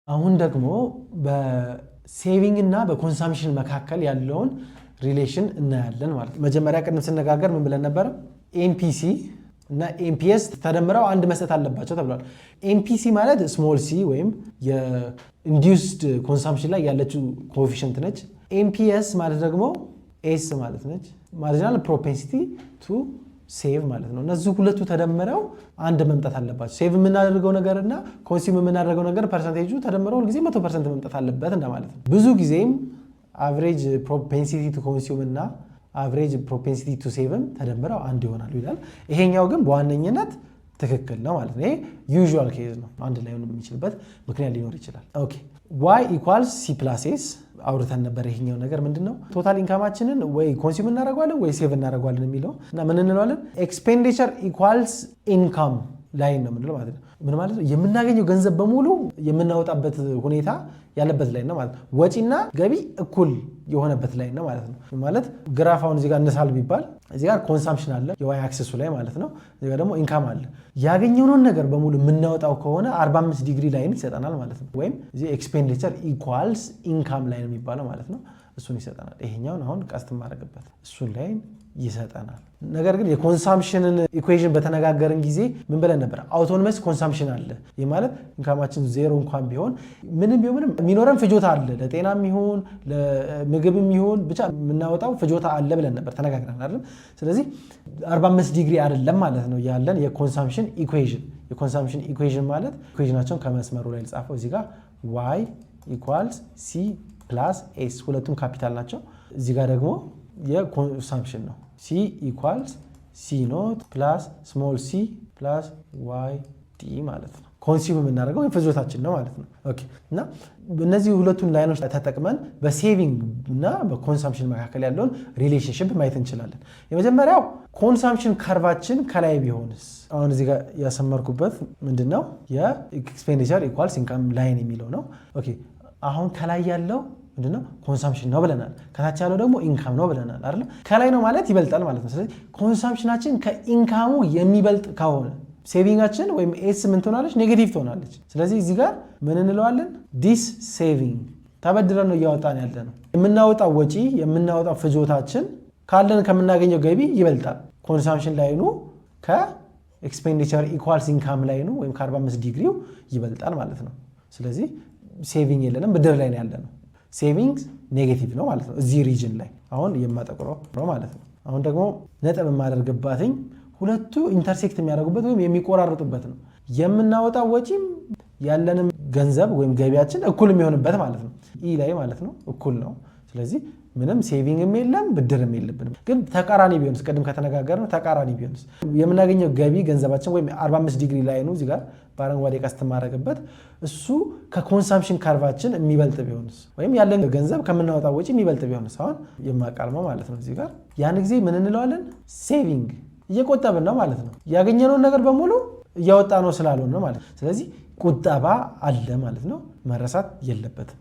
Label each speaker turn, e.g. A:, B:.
A: አሁን ደግሞ በሴቪንግ እና በኮንሳምፕሽን መካከል ያለውን ሪሌሽን እናያለን ማለት ነው። መጀመሪያ ቀደም ስነጋገር ምን ብለን ነበር? ኤምፒሲ እና ኤምፒኤስ ተደምረው አንድ መስጠት አለባቸው ተብሏል። ኤምፒሲ ማለት ስሞል ሲ ወይም የኢንዲዩስድ ኮንሳምፕሽን ላይ ያለችው ኮኤፊሽንት ነች። ኤምፒኤስ ማለት ደግሞ ኤስ ማለት ነች፣ ማርጂናል ፕሮፔንሲቲ ቱ ሴቭ ማለት ነው። እነዚህ ሁለቱ ተደምረው አንድ መምጣት አለባቸው። ሴቭ የምናደርገው ነገርና ኮንሱም የምናደርገው ነገር ፐርሰንቴጁ ተደምረው ሁልጊዜ 100% መምጣት አለበት እንደማለት ነው። ብዙ ጊዜም አቨሬጅ ፕሮፔንሲቲ ቱ ኮንሱም እና አቨሬጅ ፕሮፔንሲቲ ቱ ሴቭም ተደምረው አንድ ይሆናሉ ይላል። ይሄኛው ግን በዋነኝነት ትክክል ነው ማለት ነው። ይሄ ዩዥዋል ኬዝ ነው። አንድ ላይ ሆኖ የሚችልበት ምክንያት ሊኖር ይችላል። ኦኬ y = c + s አውርተን ነበር። ይሄኛው ነገር ምንድነው? ቶታል ኢንካማችንን ወይ ኮንሱም እናደርጋለን ወይ ሴቭ እናደርጋለን የሚለው እና ምን እንለዋለን? ኤክስፔንዲቸር ኢኳልስ ኢንካም ላይ ነው የምንለው ማለት ነው። ምን ማለት ነው? የምናገኘው ገንዘብ በሙሉ የምናወጣበት ሁኔታ ያለበት ላይ ነው ማለት ነው። ወጪና ገቢ እኩል የሆነበት ላይ ነው ማለት ነው። ማለት ግራፋውን እዚህ ጋር እንሳል ቢባል እዚህ ጋር ኮንሳምፕሽን አለ የዋይ አክሰሱ ላይ ማለት ነው። እዚህ ጋር ደግሞ ኢንካም አለ። ያገኘውን ነገር በሙሉ የምናወጣው ከሆነ 45 ዲግሪ ላይን ይሰጠናል ማለት ነው። ወይም እዚህ ኤክስፔንዲቸር ኢኳልስ ኢንካም ላይን የሚባለው ማለት ነው። እሱን ይሰጠናል። ይሄኛውን አሁን ቀስት ማድረግበት እሱን ላይን ይሰጠናል። ነገር ግን የኮንሳምፕሽንን ኢኩዌሽን በተነጋገርን ጊዜ ምን ብለን ነበር? አውቶኖመስ ኮንሳምፕሽን አለ። ይህ ማለት ኢንካማችን ዜሮ እንኳን ቢሆን ምንም የሚኖረን ፍጆታ አለ። ለጤናም ይሁን ለምግብም ይሁን ብቻ የምናወጣው ፍጆታ አለ ብለን ነበር ተነጋግረን አይደል? ስለዚህ 45 ዲግሪ አይደለም ማለት ነው ያለን የኮንሳምፕሽን ኢኩዌሽን። የኮንሳምፕሽን ኢኩዌሽን ማለት ኢኩዌሽናቸውን ከመስመሩ ላይ ልጻፈው እዚህ ጋር y = c + s ሁለቱም ካፒታል ናቸው። እዚህ ጋር ደግሞ የኮንሳምፕሽን ነው። c = c0 + small c + yd ማለት ነው። ኮንሱም የምናደርገው ፍጆታችን ነው ማለት ነው። ኦኬ እና እነዚህ ሁለቱን ላይኖች ተጠቅመን በሴቪንግ እና በኮንሳምፕሽን መካከል ያለውን ሪሌሽንሺፕ ማየት እንችላለን። የመጀመሪያው ኮንሳምፕሽን ከርቫችን ከላይ ቢሆንስ? አሁን እዚህ ጋር ያሰመርኩበት ምንድነው? የኤክስፔንዲቸር ኢኳልስ ኢንካም ላይን የሚለው ነው። ኦኬ አሁን ከላይ ያለው ምንድነው? ኮንሳምፕሽን ነው ብለናል። ከታች ያለው ደግሞ ኢንካም ነው ብለናል አይደል? ከላይ ነው ማለት ይበልጣል ማለት ነው። ስለዚህ ኮንሳምፕሽናችን ከኢንካሙ የሚበልጥ ከሆነ ሴቪንጋችን ወይም ኤስ ምን ትሆናለች? ኔጌቲቭ ትሆናለች። ስለዚህ እዚህ ጋር ምን እንለዋለን? ዲስ ሴቪንግ ተበድረን ነው እያወጣን ያለ ነው። የምናወጣው ወጪ የምናወጣው ፍጆታችን ካለን ከምናገኘው ገቢ ይበልጣል። ኮንሳምፕሽን ላይኑ ከኤክስፔንዲቸር ኢኳልስ ኢንካም ላይኑ ወይም ከ45 ዲግሪው ይበልጣል ማለት ነው። ስለዚህ ሴቪንግ የለንም፣ ብድር ላይ ነው ያለ ነው። ሴቪንግ ኔጌቲቭ ነው ማለት ነው እዚህ ሪጅን ላይ አሁን የማጠቁረው ነው ማለት ነው። አሁን ደግሞ ነጥብ የማደርግባትኝ ሁለቱ ኢንተርሴክት የሚያደርጉበት ወይም የሚቆራረጡበት ነው። የምናወጣው ወጪም ያለንም ገንዘብ ወይም ገቢያችን እኩል የሚሆንበት ማለት ነው። ኢ ላይ ማለት ነው እኩል ነው። ስለዚህ ምንም ሴቪንግም የለም ብድርም የለብንም። ግን ተቃራኒ ቢሆንስ? ቅድም ከተነጋገርነው ተቃራኒ ቢሆንስ? የምናገኘው ገቢ ገንዘባችን ወይም 45 ዲግሪ ላይ ነው እዚህ ጋር በአረንጓዴ ቀስት ማድረግበት እሱ ከኮንሳምፕሽን ካርቫችን የሚበልጥ ቢሆንስ? ወይም ያለን ገንዘብ ከምናወጣው ወጪ የሚበልጥ ቢሆንስ? አሁን የማቃልመው ማለት ነው እዚህ ጋር ያን ጊዜ ምን እንለዋለን? ሴቪንግ እየቆጠብን ነው ማለት ነው። ያገኘነውን ነገር በሙሉ እያወጣ ነው ስላልሆነ ነው ማለት ነው። ስለዚህ ቁጠባ አለ ማለት ነው። መረሳት የለበትም።